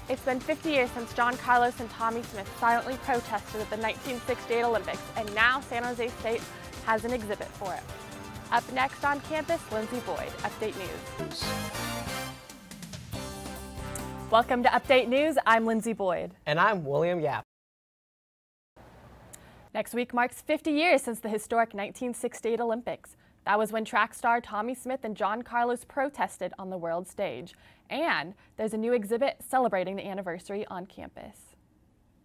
It's been 50 years since John Carlos and Tommie Smith silently protested at the 1968 Olympics, and now San Jose State has an exhibit for it. Up next on campus, Lindsay Boyd, Update News. Welcome to Update News. I'm Lindsay Boyd. And I'm William Yap. Next week marks 50 years since the historic 1968 Olympics. That was when track star Tommie Smith and John Carlos protested on the world stage. And there's a new exhibit celebrating the anniversary on campus.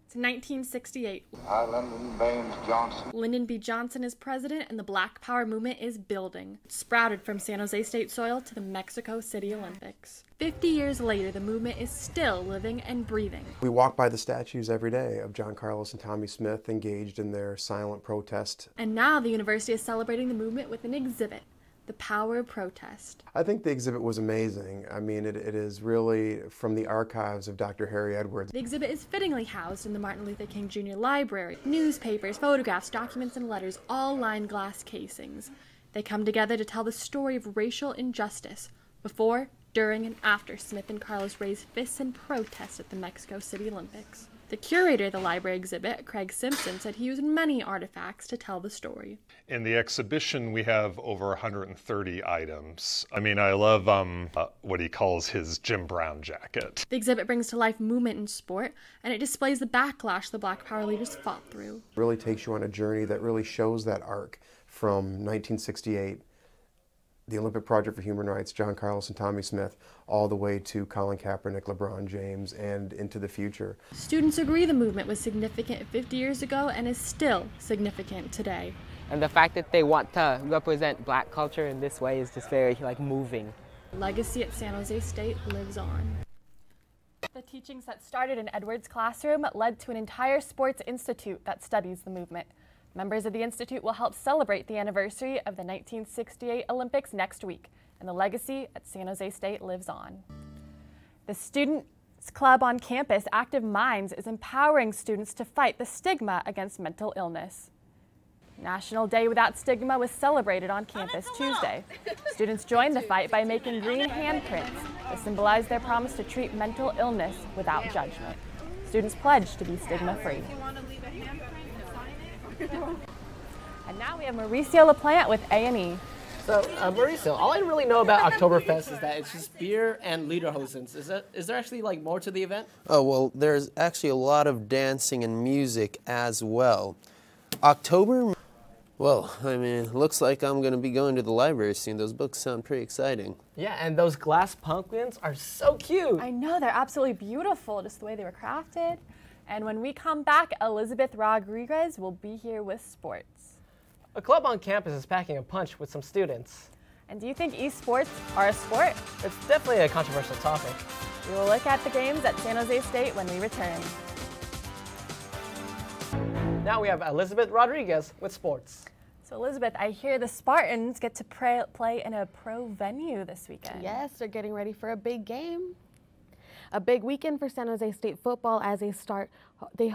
It's 1968. I, Lyndon Baines Johnson. Lyndon B. Johnson is president, and the Black Power movement is building. It sprouted from San Jose State soil to the Mexico City Olympics. 50 years later, the movement is still living and breathing. We walk by the statues every day of John Carlos and Tommie Smith engaged in their silent protest. And now the university is celebrating the movement with an exhibit, The Power of Protest. I think the exhibit was amazing. I mean, it is really from the archives of Dr. Harry Edwards. The exhibit is fittingly housed in the Martin Luther King Jr. Library. Newspapers, photographs, documents, and letters all line glass casings. They come together to tell the story of racial injustice before, during, and after Smith and Carlos raised fists in protest at the Mexico City Olympics. The curator of the library exhibit, Craig Simpson, said he used many artifacts to tell the story. In the exhibition, we have over 130 items. I mean, I love what he calls his Jim Brown jacket. The exhibit brings to life movement in sport, and it displays the backlash the Black Power leaders fought through. It really takes you on a journey that really shows that arc from 1968, the Olympic Project for Human Rights, John Carlos and Tommie Smith, all the way to Colin Kaepernick, LeBron James, and into the future. Students agree the movement was significant 50 years ago and is still significant today. And the fact that they want to represent black culture in this way is just very moving. Legacy at San Jose State lives on. The teachings that started in Edwards' classroom led to an entire sports institute that studies the movement. Members of the institute will help celebrate the anniversary of the 1968 Olympics next week, and the legacy at San Jose State lives on. The Students Club on campus, Active Minds, is empowering students to fight the stigma against mental illness. National Day Without Stigma was celebrated on campus Tuesday. Students joined the fight by making green handprints that symbolize their promise to treat mental illness without judgment. Students pledged to be stigma-free. And now we have Mauricio LaPlante with A&E. So, Mauricio, all I really know about Oktoberfest is that it's just beer and lederhosen. Is there actually more to the event? Oh, well, there's actually a lot of dancing and music as well. October? Well, I mean, it looks like I'm going to be going to the library soon. Those books sound pretty exciting. Yeah, and those glass pumpkins are so cute. I know, they're absolutely beautiful, just the way they were crafted. And when we come back, Elizabeth Rodriguez will be here with sports. A club on campus is packing a punch with some students. And do you think esports are a sport? It's definitely a controversial topic. We will look at the games at San Jose State when we return. Now we have Elizabeth Rodriguez with sports. So Elizabeth, I hear the Spartans get to play in a pro venue this weekend. Yes, they're getting ready for a big game. A big weekend for San Jose State football as they